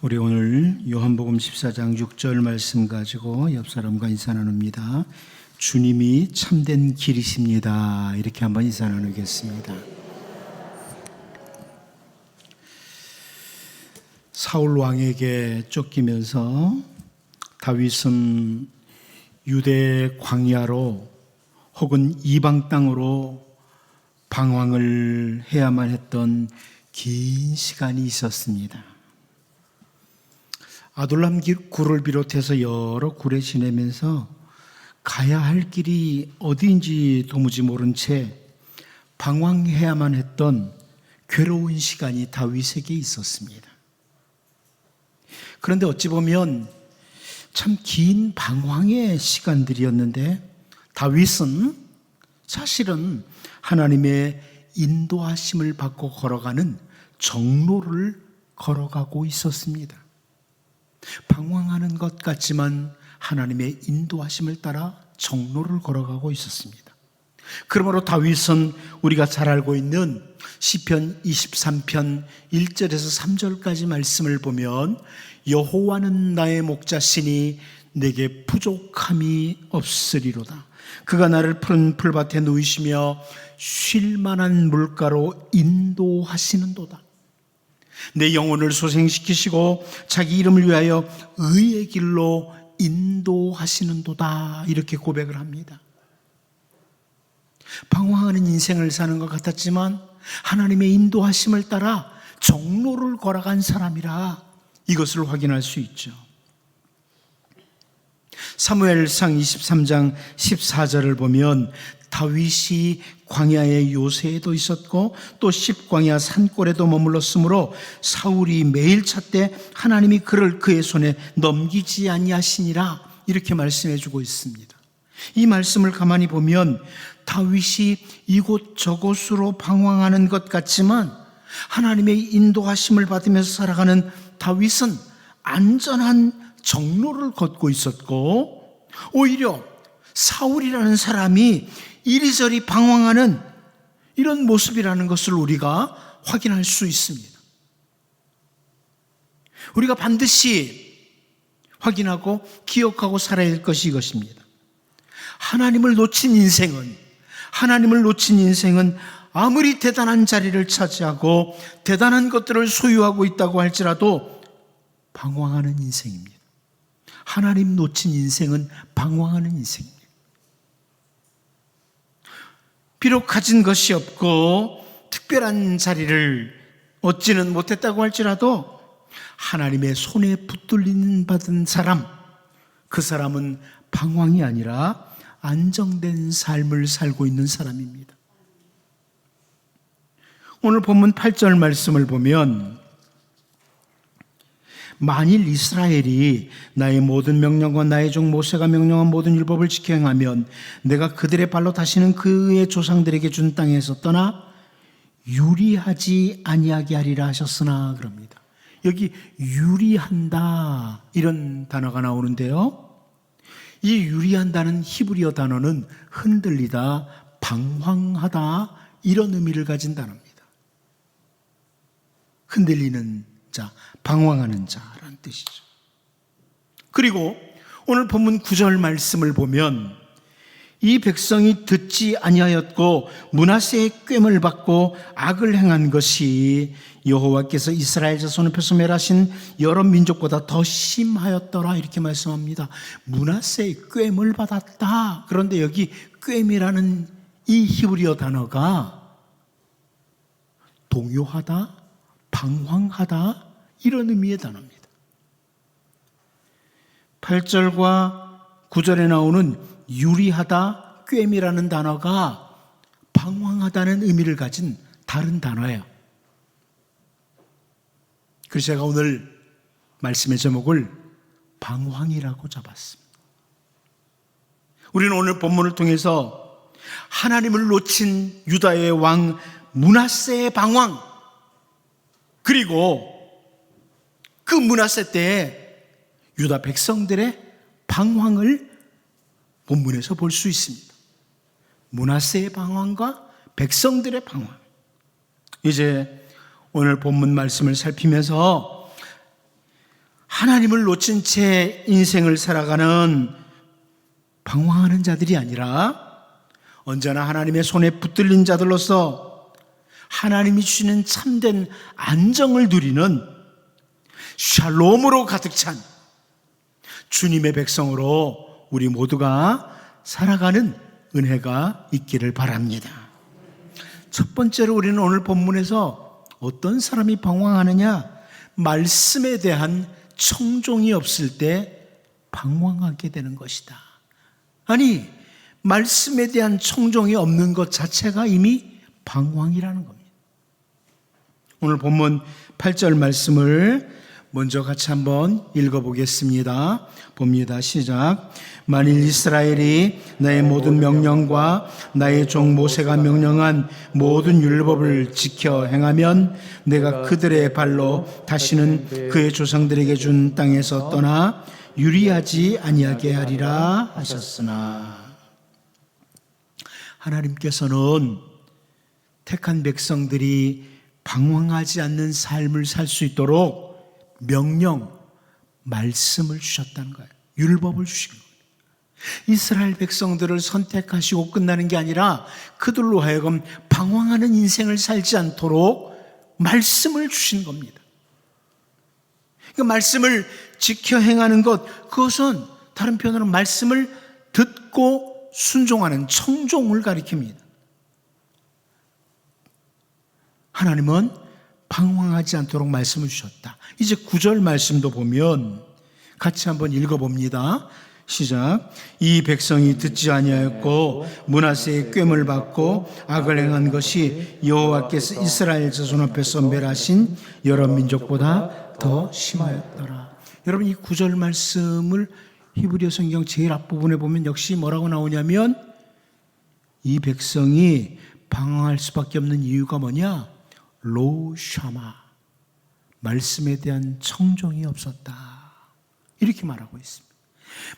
우리 오늘 요한복음 14장 6절 말씀 가지고 옆 사람과 인사 나눕니다. 주님이 참된 길이십니다. 이렇게 한번 인사 나누겠습니다. 사울 왕에게 쫓기면서 다윗은 유대 광야로 혹은 이방 땅으로 방황을 해야만 했던 긴 시간이 있었습니다. 아둘람 굴을 비롯해서 여러 굴에 지내면서 가야 할 길이 어디인지 도무지 모른 채 방황해야만 했던 괴로운 시간이 다윗에게 있었습니다. 그런데 어찌 보면 참 긴 방황의 시간들이었는데 다윗은 사실은 하나님의 인도하심을 받고 걸어가는 정로를 걸어가고 있었습니다. 방황하는 것 같지만 하나님의 인도하심을 따라 정로를 걸어가고 있었습니다. 그러므로 다윗은 우리가 잘 알고 있는 시편 23편 1절에서 3절까지 말씀을 보면 여호와는 나의 목자시니 내게 부족함이 없으리로다. 그가 나를 푸른 풀밭에 누이시며 쉴 만한 물가로 인도하시는도다. 내 영혼을 소생시키시고 자기 이름을 위하여 의의 길로 인도하시는도다. 이렇게 고백을 합니다. 방황하는 인생을 사는 것 같았지만 하나님의 인도하심을 따라 정로를 걸어간 사람이라 이것을 확인할 수 있죠. 사무엘상 23장 14절을 보면 다윗이 광야의 요새에도 있었고 또 십광야 산골에도 머물렀으므로 사울이 매일 찾되 하나님이 그를 그의 손에 넘기지 아니하시니라 이렇게 말씀해 주고 있습니다. 이 말씀을 가만히 보면 다윗이 이곳저곳으로 방황하는 것 같지만 하나님의 인도하심을 받으면서 살아가는 다윗은 안전한 정로를 걷고 있었고 오히려 사울이라는 사람이 이리저리 방황하는 이런 모습이라는 것을 우리가 확인할 수 있습니다. 우리가 반드시 확인하고 기억하고 살아야 할 것이 이것입니다. 하나님을 놓친 인생은 아무리 대단한 자리를 차지하고 대단한 것들을 소유하고 있다고 할지라도 방황하는 인생입니다. 하나님 놓친 인생은 방황하는 인생입니다. 비록 가진 것이 없고 특별한 자리를 얻지는 못했다고 할지라도 하나님의 손에 붙들리는 받은 사람, 그 사람은 방황이 아니라 안정된 삶을 살고 있는 사람입니다. 오늘 본문 8절 말씀을 보면 만일 이스라엘이 나의 모든 명령과 나의 종 모세가 명령한 모든 율법을 지켜 행하면 내가 그들의 발로 다시는 그의 조상들에게 준 땅에서 떠나 유리하지 아니하게 하리라 하셨으나 그럽니다. 여기 유리한다 이런 단어가 나오는데요, 이 유리한다는 히브리어 단어는 흔들리다, 방황하다 이런 의미를 가진 단어입니다. 흔들리는 자, 방황하는 자라는 뜻이죠. 그리고 오늘 본문 9절 말씀을 보면 이 백성이 듣지 아니하였고 므낫세의 꾀를 받고 악을 행한 것이 여호와께서 이스라엘 자손을 펴서 멸하신 여러 민족보다 더 심하였더라 이렇게 말씀합니다. 므낫세의 꾀를 받았다. 그런데 여기 꾀이라는 이 히브리어 단어가 동요하다, 방황하다 이런 의미의 단어입니다. 8절과 9절에 나오는 유리하다, 꾀미라는 단어가 방황하다는 의미를 가진 다른 단어예요. 그래서 제가 오늘 말씀의 제목을 방황이라고 잡았습니다. 우리는 오늘 본문을 통해서 하나님을 놓친 유다의 왕 므낫세의 방황, 그리고 그 므낫세 때에 유다 백성들의 방황을 본문에서 볼 수 있습니다. 므낫세의 방황과 백성들의 방황. 이제 오늘 본문 말씀을 살피면서 하나님을 놓친 채 인생을 살아가는 방황하는 자들이 아니라 언제나 하나님의 손에 붙들린 자들로서 하나님이 주시는 참된 안정을 누리는 샬롬으로 가득 찬 주님의 백성으로 우리 모두가 살아가는 은혜가 있기를 바랍니다. 첫 번째로 우리는 오늘 본문에서 어떤 사람이 방황하느냐? 말씀에 대한 청종이 없을 때 방황하게 되는 것이다. 아니, 말씀에 대한 청종이 없는 것 자체가 이미 방황이라는 겁니다. 오늘 본문 8절 말씀을 먼저 같이 한번 읽어보겠습니다. 봅니다. 시작. 만일 이스라엘이 나의 모든 명령과 나의 종 모세가 명령한 모든 율법을 지켜 행하면 내가 그들의 발로 다시는 그의 조상들에게 준 땅에서 떠나 유리하지 아니하게 하리라 하셨으나, 하나님께서는 택한 백성들이 방황하지 않는 삶을 살 수 있도록 명령, 말씀을 주셨다는 거예요. 율법을 주신 거예요. 이스라엘 백성들을 선택하시고 끝나는 게 아니라 그들로 하여금 방황하는 인생을 살지 않도록 말씀을 주신 겁니다. 그 말씀을 지켜 행하는 것, 그것은 다른 표현으로 말씀을 듣고 순종하는 청종을 가리킵니다. 하나님은 방황하지 않도록 말씀을 주셨다. 이제 9절 말씀도 보면 같이 한번 읽어봅니다. 시작. 이 백성이 듣지 아니하였고 므낫세의 꾀를 받고 악을 행한 것이 여호와께서 이스라엘 자손 앞에서 멸하신 여러 민족보다 더 심하였더라. 여러분, 이 9절 말씀을 히브리어 성경 제일 앞부분에 보면 역시 뭐라고 나오냐면, 이 백성이 방황할 수밖에 없는 이유가 뭐냐? 로 샤마, 말씀에 대한 청종이 없었다, 이렇게 말하고 있습니다.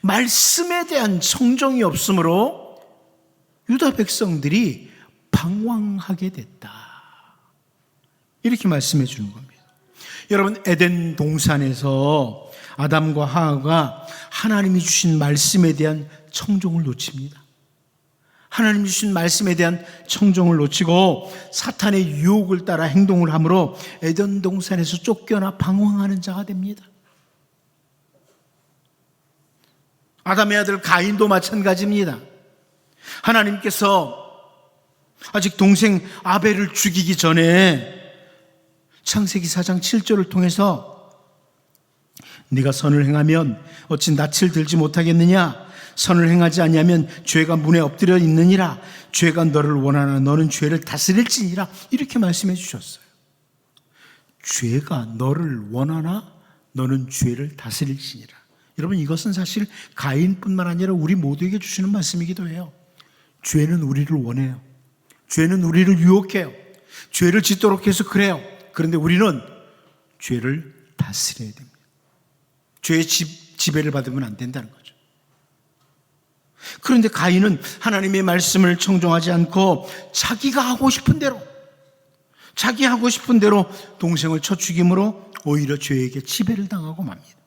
말씀에 대한 청종이 없으므로 유다 백성들이 방황하게 됐다, 이렇게 말씀해 주는 겁니다. 여러분, 에덴 동산에서 아담과 하와가 하나님이 주신 말씀에 대한 청종을 놓칩니다. 하나님이 주신 말씀에 대한 청종을 놓치고 사탄의 유혹을 따라 행동을 함으로 에덴 동산에서 쫓겨나 방황하는 자가 됩니다. 아담의 아들 가인도 마찬가지입니다. 하나님께서 아직 동생 아벨을 죽이기 전에 창세기 4장 7절을 통해서 네가 선을 행하면 어찌 낯을 들지 못하겠느냐? 선을 행하지 아니하면 죄가 문에 엎드려 있느니라. 죄가 너를 원하나 너는 죄를 다스릴지니라. 이렇게 말씀해 주셨어요. 죄가 너를 원하나 너는 죄를 다스릴지니라. 여러분, 이것은 사실 가인뿐만 아니라 우리 모두에게 주시는 말씀이기도 해요. 죄는 우리를 원해요. 죄는 우리를 유혹해요. 죄를 짓도록 해서 그래요. 그런데 우리는 죄를 다스려야 됩니다. 죄의 지배를 받으면 안 된다는 거죠. 그런데 가인은 하나님의 말씀을 청종하지 않고 자기가 하고 싶은 대로, 자기 하고 싶은 대로 동생을 쳐 죽임으로 오히려 죄에게 지배를 당하고 맙니다.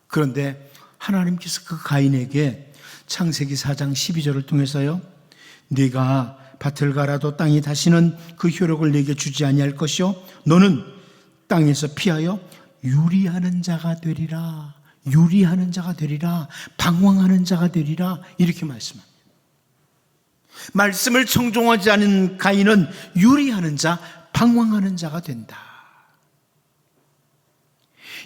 그런데 하나님께서 그 가인에게 창세기 4장 12절을 통해서요, 네가 밭을 갈아도 땅이 다시는 그 효력을 네게 주지 아니할 것이요 너는 땅에서 피하여 유리하는 자가 되리라. 유리하는 자가 되리라. 방황하는 자가 되리라. 이렇게 말씀합니다. 말씀을 청종하지 않은 가인은 유리하는 자, 방황하는 자가 된다.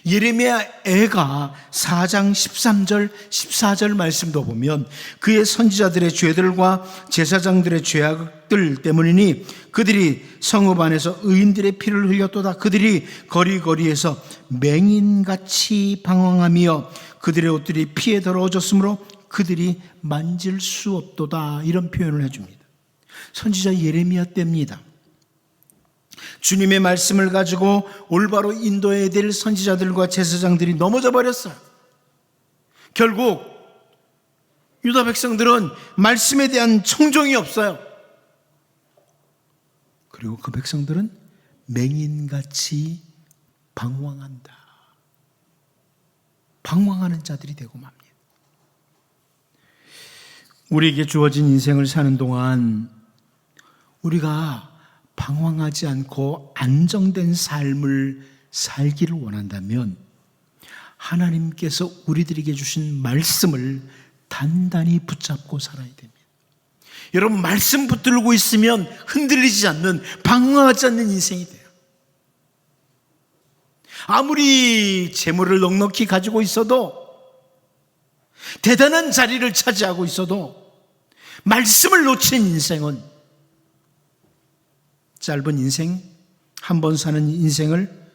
예레미야 애가 4장 13절 14절 말씀도 보면 그의 선지자들의 죄들과 제사장들의 죄악들 때문이니 그들이 성읍 안에서 의인들의 피를 흘렸도다. 그들이 거리거리에서 맹인같이 방황하며 그들의 옷들이 피에 더러워졌으므로 그들이 만질 수 없도다. 이런 표현을 해줍니다. 선지자 예레미야 때입니다. 주님의 말씀을 가지고 올바로 인도해야 될 선지자들과 제사장들이 넘어져 버렸어요. 결국 유다 백성들은 말씀에 대한 청종이 없어요. 그리고 그 백성들은 맹인같이 방황한다. 방황하는 자들이 되고 맙니다. 우리에게 주어진 인생을 사는 동안 우리가 방황하지 않고 안정된 삶을 살기를 원한다면 하나님께서 우리들에게 주신 말씀을 단단히 붙잡고 살아야 됩니다. 여러분, 말씀 붙들고 있으면 흔들리지 않는, 방황하지 않는 인생이 돼요. 아무리 재물을 넉넉히 가지고 있어도, 대단한 자리를 차지하고 있어도 말씀을 놓친 인생은, 짧은 인생, 한 번 사는 인생을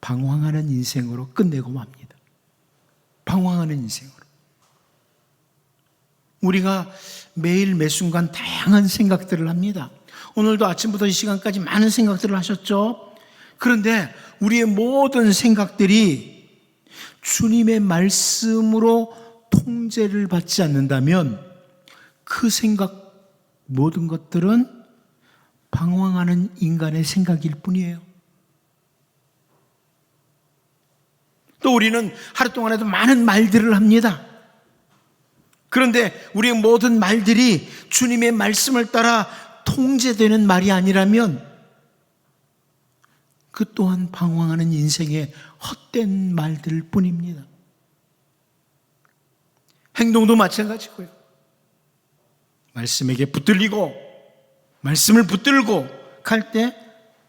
방황하는 인생으로 끝내고 맙니다. 방황하는 인생으로. 우리가 매일 매순간 다양한 생각들을 합니다. 오늘도 아침부터 이 시간까지 많은 생각들을 하셨죠? 그런데 우리의 모든 생각들이 주님의 말씀으로 통제를 받지 않는다면 그 생각, 모든 것들은 방황하는 인간의 생각일 뿐이에요. 또 우리는 하루 동안에도 많은 말들을 합니다. 그런데 우리의 모든 말들이 주님의 말씀을 따라 통제되는 말이 아니라면 그 또한 방황하는 인생의 헛된 말들 뿐입니다. 행동도 마찬가지고요. 말씀에게 붙들리고 말씀을 붙들고 갈 때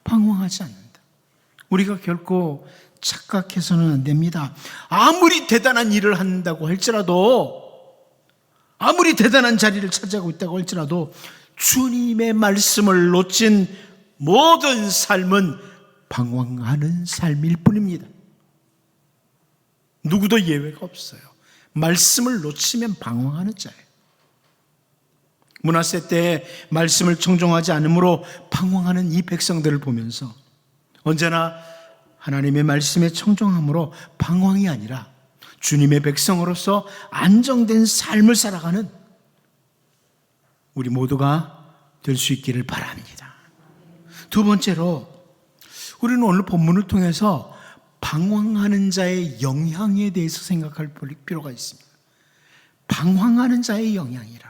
방황하지 않는다. 우리가 결코 착각해서는 안 됩니다. 아무리 대단한 일을 한다고 할지라도, 아무리 대단한 자리를 차지하고 있다고 할지라도 주님의 말씀을 놓친 모든 삶은 방황하는 삶일 뿐입니다. 누구도 예외가 없어요. 말씀을 놓치면 방황하는 자예요. 므낫세 때 말씀을 청종하지 않으므로 방황하는 이 백성들을 보면서 언제나 하나님의 말씀에 청종함으로 방황이 아니라 주님의 백성으로서 안정된 삶을 살아가는 우리 모두가 될 수 있기를 바랍니다. 두 번째로, 우리는 오늘 본문을 통해서 방황하는 자의 영향에 대해서 생각할 필요가 있습니다. 방황하는 자의 영향이라.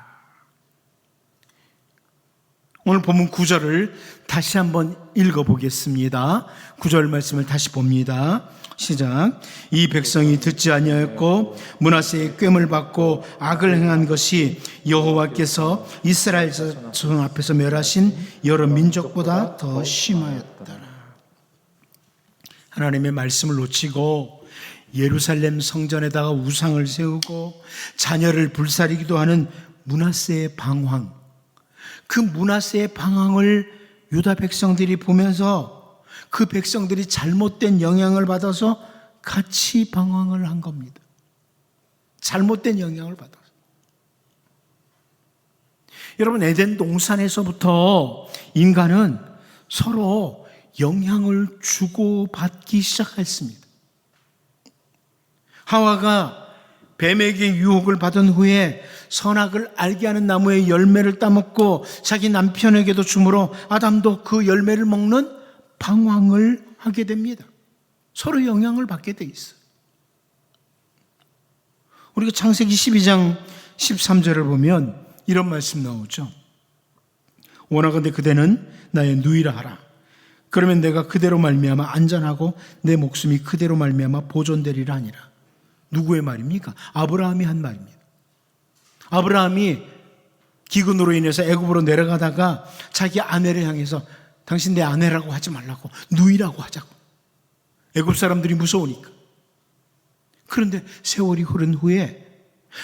오늘 본문 9절을 다시 한번 읽어보겠습니다. 9절 말씀을 다시 봅니다. 시작. 이 백성이 듣지 아니하였고 므낫세의 꾀를 받고 악을 행한 것이 여호와께서 이스라엘 자손 앞에서 멸하신 여러 민족보다 더 심하였더라. 하나님의 말씀을 놓치고 예루살렘 성전에다가 우상을 세우고 자녀를 불살이기도 하는 므낫세의 방황, 그 므낫세의 방황을 유다 백성들이 보면서 그 백성들이 잘못된 영향을 받아서 같이 방황을 한 겁니다. 잘못된 영향을 받아서. 여러분, 에덴 동산에서부터 인간은 서로 영향을 주고받기 시작했습니다. 하와가 뱀에게 유혹을 받은 후에 선악을 알게 하는 나무의 열매를 따먹고 자기 남편에게도 주므로 아담도 그 열매를 먹는 방황을 하게 됩니다. 서로 영향을 받게 돼 있어요. 우리가 창세기 12장 13절을 보면 이런 말씀 나오죠. 원하건대 그대는 나의 누이라 하라. 그러면 내가 그대로 말미암아 안전하고 내 목숨이 그대로 말미암아 보존되리라 하니라. 누구의 말입니까? 아브라함이 한 말입니다. 아브라함이 기근으로 인해서 애굽으로 내려가다가 자기 아내를 향해서 당신 내 아내라고 하지 말라고, 누이라고 하자고. 애굽 사람들이 무서우니까. 그런데 세월이 흐른 후에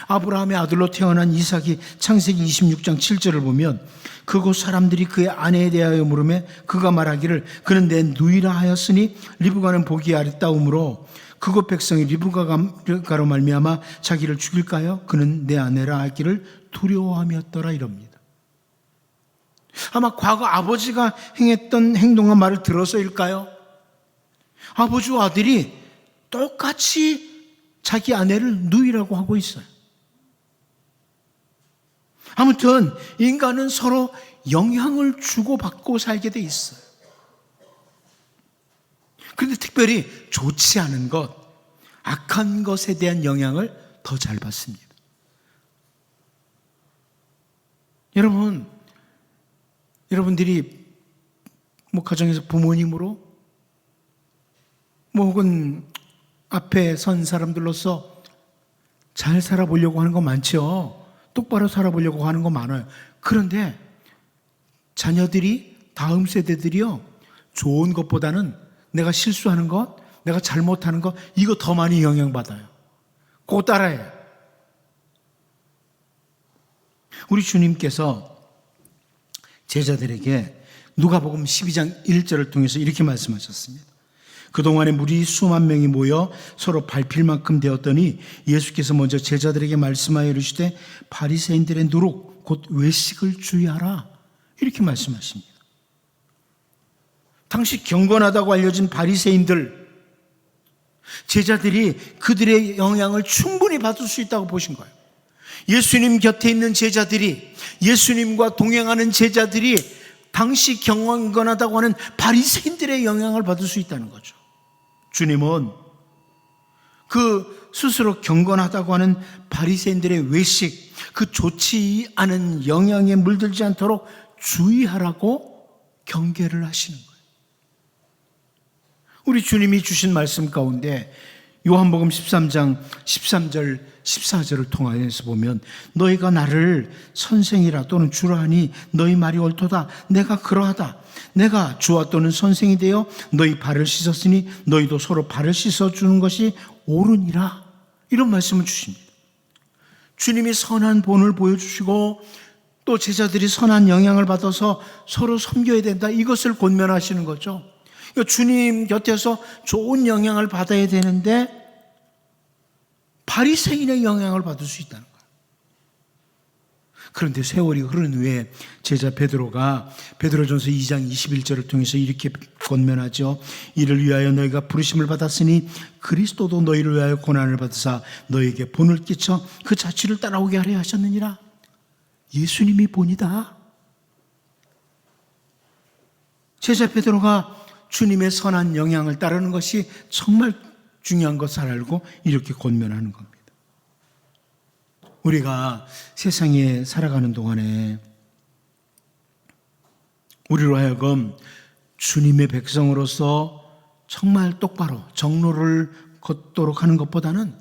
아브라함의 아들로 태어난 이삭이 창세기 26장 7절을 보면 그곳 사람들이 그의 아내에 대하여 물으매 그가 말하기를 그는 내 누이라 하였으니 리브가는 보기에 아름다움으로 그곳 백성이 리브가로 말미암아 자기를 죽일까요? 그는 내 아내라 하기를 두려워함이었더라 이럽니다. 아마 과거 아버지가 행했던 행동과 말을 들어서일까요? 아버지와 아들이 똑같이 자기 아내를 누이라고 하고 있어요. 아무튼 인간은 서로 영향을 주고받고 살게 돼 있어요. 그런데 특별히 좋지 않은 것, 악한 것에 대한 영향을 더 잘 받습니다. 여러분들이 가정에서 부모님으로 혹은 앞에 선 사람들로서 잘 살아보려고 하는 거 많죠. 똑바로 살아보려고 하는 거 많아요. 그런데 자녀들이, 다음 세대들이요, 좋은 것보다는 내가 실수하는 것, 내가 잘못하는 것, 이거 더 많이 영향받아요. 그거 따라해요. 우리 주님께서 제자들에게 누가복음 12장 1절을 통해서 이렇게 말씀하셨습니다. 그동안에 무리 수만 명이 모여 서로 밟힐 만큼 되었더니 예수께서 먼저 제자들에게 말씀하여 이르시되 바리새인들의 누룩 곧 외식을 주의하라, 이렇게 말씀하십니다. 당시 경건하다고 알려진 바리새인들, 제자들이 그들의 영향을 충분히 받을 수 있다고 보신 거예요. 예수님 곁에 있는 제자들이, 예수님과 동행하는 제자들이 당시 경건하다고 하는 바리새인들의 영향을 받을 수 있다는 거죠. 주님은 그 스스로 경건하다고 하는 바리새인들의 외식, 그 좋지 않은 영향에 물들지 않도록 주의하라고 경계를 하시는 거예요. 우리 주님이 주신 말씀 가운데 요한복음 13장 13절 14절을 통하여서 보면 너희가 나를 선생이라 또는 주라 하니 너희 말이 옳도다. 내가 그러하다. 내가 주와 또는 선생이 되어 너희 발을 씻었으니 너희도 서로 발을 씻어주는 것이 옳으니라. 이런 말씀을 주십니다. 주님이 선한 본을 보여주시고 또 제자들이 선한 영향을 받아서 서로 섬겨야 된다, 이것을 권면하시는 거죠. 주님 곁에서 좋은 영향을 받아야 되는데 바리새인의 영향을 받을 수 있다는 거예요. 그런데 세월이 흐른 후에 제자 베드로가 베드로전서 2장 21절을 통해서 이렇게 권면하죠. 이를 위하여 너희가 부르심을 받았으니 그리스도도 너희를 위하여 고난을 받으사 너희에게 본을 끼쳐 그 자취를 따라오게 하려 하셨느니라. 예수님이 본이다. 제자 베드로가 주님의 선한 영향을 따르는 것이 정말 중요한 것을 알고 이렇게 권면하는 겁니다. 우리가 세상에 살아가는 동안에 우리로 하여금 주님의 백성으로서 정말 똑바로 정로를 걷도록 하는 것보다는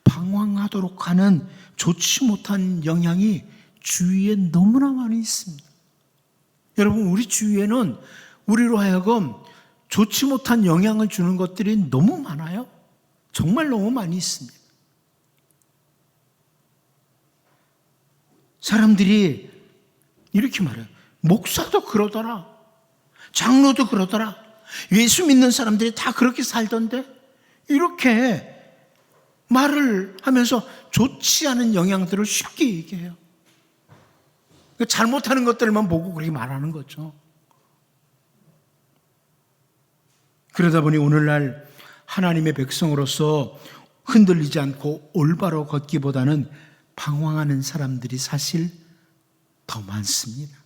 방황하도록 하는 좋지 못한 영향이 주위에 너무나 많이 있습니다. 여러분, 우리 주위에는 우리로 하여금 좋지 못한 영향을 주는 것들이 너무 많아요. 정말 너무 많이 있습니다. 사람들이 이렇게 말해요. 목사도 그러더라. 장로도 그러더라. 예수 믿는 사람들이 다 그렇게 살던데? 이렇게 말을 하면서 좋지 않은 영향들을 쉽게 얘기해요. 잘못하는 것들만 보고 그렇게 말하는 거죠. 그러다 보니 오늘날 하나님의 백성으로서 흔들리지 않고 올바로 걷기보다는 방황하는 사람들이 사실 더 많습니다.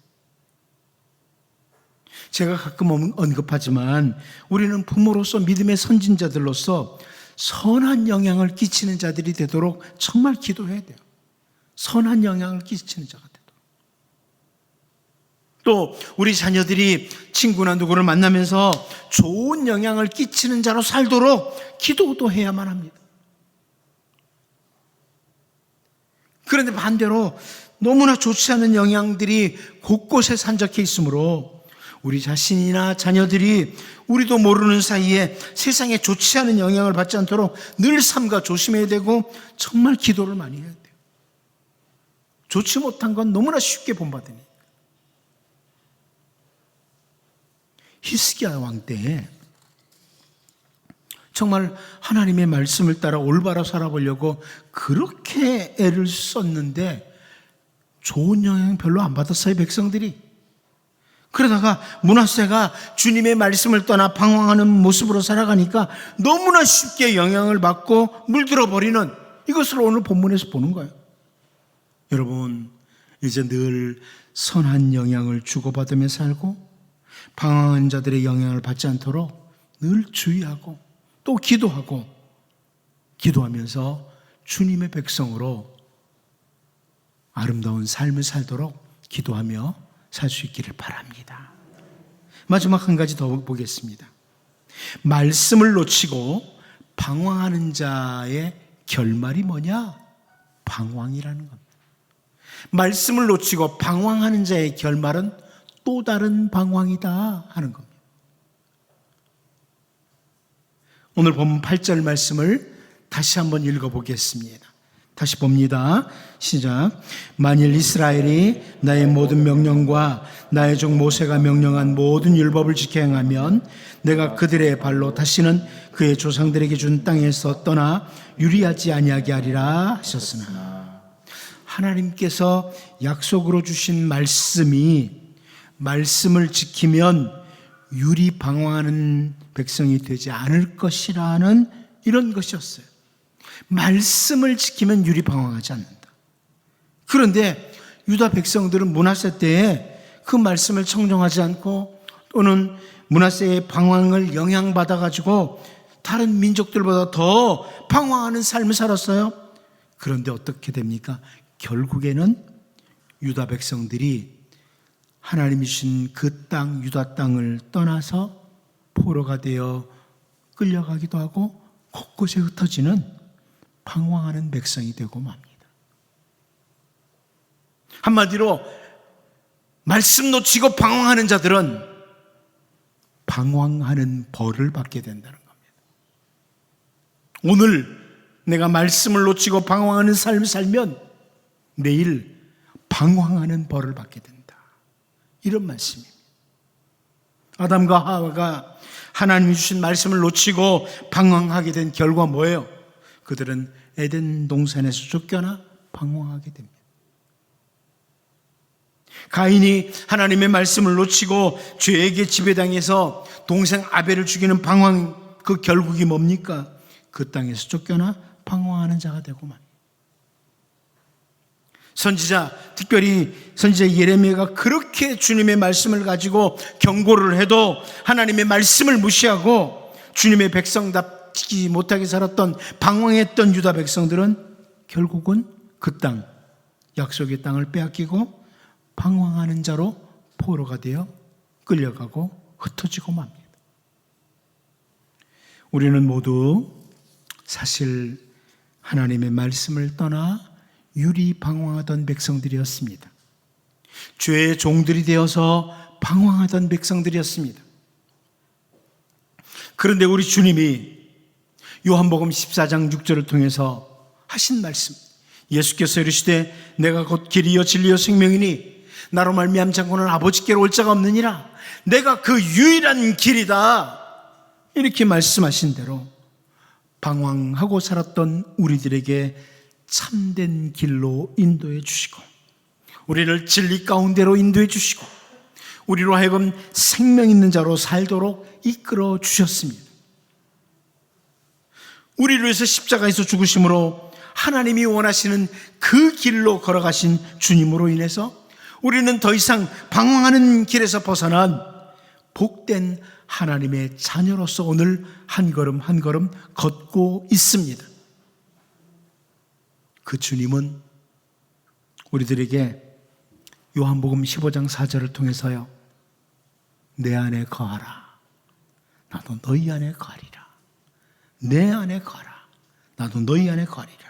제가 가끔 언급하지만 우리는 부모로서 믿음의 선진자들로서 선한 영향을 끼치는 자들이 되도록 정말 기도해야 돼요. 선한 영향을 끼치는 자가 되도록. 또 우리 자녀들이 친구나 누구를 만나면서 좋은 영향을 끼치는 자로 살도록 기도도 해야만 합니다. 그런데 반대로 너무나 좋지 않은 영향들이 곳곳에 산적해 있으므로 우리 자신이나 자녀들이 우리도 모르는 사이에 세상에 좋지 않은 영향을 받지 않도록 늘 삼가 조심해야 되고 정말 기도를 많이 해야 돼요. 좋지 못한 건 너무나 쉽게 본받으니. 히스기야 왕 때에 정말 하나님의 말씀을 따라 올바로 살아보려고 그렇게 애를 썼는데 좋은 영향 별로 안 받았어요, 백성들이. 그러다가 므낫세가 주님의 말씀을 떠나 방황하는 모습으로 살아가니까 너무나 쉽게 영향을 받고 물들어 버리는 이것을 오늘 본문에서 보는 거예요. 여러분, 이제 늘 선한 영향을 주고받으며 살고 방황한 자들의 영향을 받지 않도록 늘 주의하고 또 기도하고 기도하면서 주님의 백성으로 아름다운 삶을 살도록 기도하며 살 수 있기를 바랍니다. 마지막 한 가지 더 보겠습니다. 말씀을 놓치고 방황하는 자의 결말이 뭐냐? 방황이라는 겁니다. 말씀을 놓치고 방황하는 자의 결말은 또 다른 방황이다 하는 겁니다. 오늘 본문 8절 말씀을 다시 한번 읽어보겠습니다. 다시 봅니다. 시작. 만일 이스라엘이 나의 모든 명령과 나의 종 모세가 명령한 모든 율법을 지켜 행하면 내가 그들의 발로 다시는 그의 조상들에게 준 땅에서 떠나 유리하지 아니하게 하리라 하셨으나, 하나님께서 약속으로 주신 말씀을 지키면 유리 방황하는 백성이 되지 않을 것이라는 이런 것이었어요. 말씀을 지키면 유리 방황하지 않는다. 그런데 유다 백성들은 므낫세 때에 그 말씀을 청정하지 않고, 또는 므낫세의 방황을 영향받아 가지고 다른 민족들보다 더 방황하는 삶을 살았어요. 그런데 어떻게 됩니까? 결국에는 유다 백성들이 하나님이 주신 그 땅, 유다 땅을 떠나서 포로가 되어 끌려가기도 하고 곳곳에 흩어지는 방황하는 백성이 되고 맙니다. 한마디로 말씀 놓치고 방황하는 자들은 방황하는 벌을 받게 된다는 겁니다. 오늘 내가 말씀을 놓치고 방황하는 삶을 살면 내일 방황하는 벌을 받게 된다, 이런 말씀입니다. 아담과 하와가 하나님이 주신 말씀을 놓치고 방황하게 된 결과 뭐예요? 그들은 에덴 동산에서 쫓겨나 방황하게 됩니다. 가인이 하나님의 말씀을 놓치고 죄에게 지배당해서 동생 아벨을 죽이는 방황, 그 결국이 뭡니까? 그 땅에서 쫓겨나 방황하는 자가 되고 맙니다. 선지자, 특별히 선지자 예레미야가 그렇게 주님의 말씀을 가지고 경고를 해도 하나님의 말씀을 무시하고 주님의 백성답지 못하게 살았던, 방황했던 유다 백성들은 결국은 그 땅, 약속의 땅을 빼앗기고 방황하는 자로 포로가 되어 끌려가고 흩어지고 맙니다. 우리는 모두 사실 하나님의 말씀을 떠나 유리 방황하던 백성들이었습니다. 죄의 종들이 되어서 방황하던 백성들이었습니다. 그런데 우리 주님이 요한복음 14장 6절을 통해서 하신 말씀, 예수께서 이르시되 내가 곧 길이요 진리요 생명이니 나로 말미암지 않고는 아버지께로 올 자가 없느니라, 내가 그 유일한 길이다, 이렇게 말씀하신 대로 방황하고 살았던 우리들에게 참된 길로 인도해 주시고, 우리를 진리 가운데로 인도해 주시고, 우리로 하여금 생명 있는 자로 살도록 이끌어 주셨습니다. 우리를 위해서 십자가에서 죽으심으로 하나님이 원하시는 그 길로 걸어가신 주님으로 인해서 우리는 더 이상 방황하는 길에서 벗어난 복된 하나님의 자녀로서 오늘 한 걸음 한 걸음 걷고 있습니다. 그 주님은 우리들에게 요한복음 15장 4절을 통해서요, 내 안에 거하라, 나도 너희 안에 거하리라. 내 안에 거하라, 나도 너희 안에 거하리라.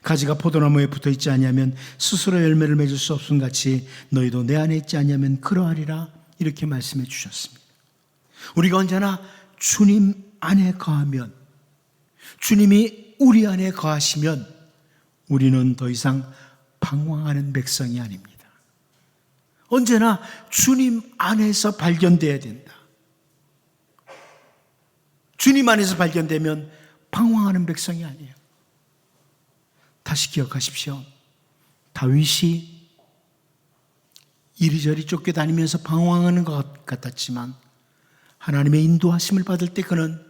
가지가 포도나무에 붙어있지 아니하면 스스로 열매를 맺을 수 없음 같이 너희도 내 안에 있지 아니하면 그러하리라, 이렇게 말씀해 주셨습니다. 우리가 언제나 주님 안에 거하면, 주님이 우리 안에 거하시면 우리는 더 이상 방황하는 백성이 아닙니다. 언제나 주님 안에서 발견돼야 된다. 주님 안에서 발견되면 방황하는 백성이 아니에요. 다시 기억하십시오. 다윗이 이리저리 쫓겨다니면서 방황하는 것 같았지만 하나님의 인도하심을 받을 때 그는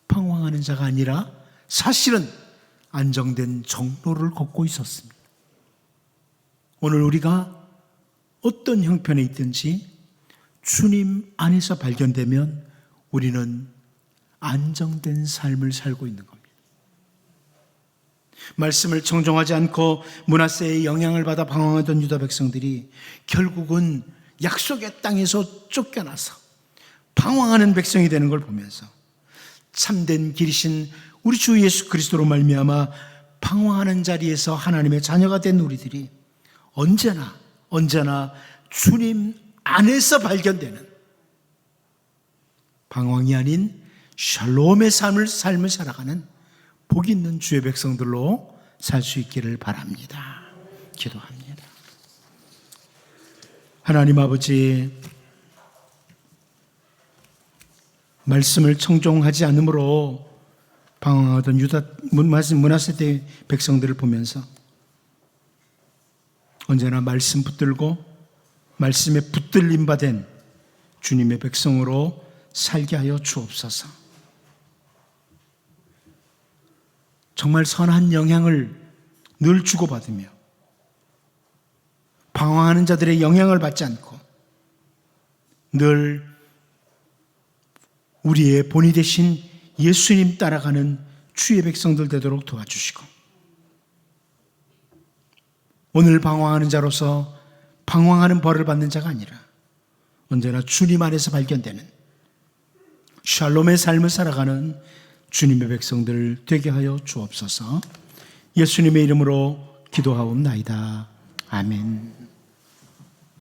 방황하는 자가 아니라 사실은 안정된 정로를 걷고 있었습니다. 오늘 우리가 어떤 형편에 있든지 주님 안에서 발견되면 우리는 안정된 삶을 살고 있는 겁니다. 말씀을 청종하지 않고 므낫세의 영향을 받아 방황하던 유다 백성들이 결국은 약속의 땅에서 쫓겨나서 방황하는 백성이 되는 걸 보면서 참된 길이신 우리 주 예수 그리스도로 말미암아 방황하는 자리에서 하나님의 자녀가 된 우리들이 언제나 주님 안에서 발견되는 방황이 아닌 샬롬의 삶을 살아가는 복 있는 주의 백성들로 살 수 있기를 바랍니다. 기도합니다. 하나님 아버지, 말씀을 청종하지 않으므로 방황하던 므낫세 백성들을 보면서 언제나 말씀 붙들고 말씀에 붙들림 받은 주님의 백성으로 살게 하여 주옵소서. 정말 선한 영향을 늘 주고받으며 방황하는 자들의 영향을 받지 않고 늘 우리의 본이 되신 예수님 따라가는 주의 백성들 되도록 도와주시고, 오늘 방황하는 자로서 방황하는 벌을 받는 자가 아니라 언제나 주님 안에서 발견되는 샬롬의 삶을 살아가는 주님의 백성들 되게 하여 주옵소서. 예수님의 이름으로 기도하옵나이다. 아멘.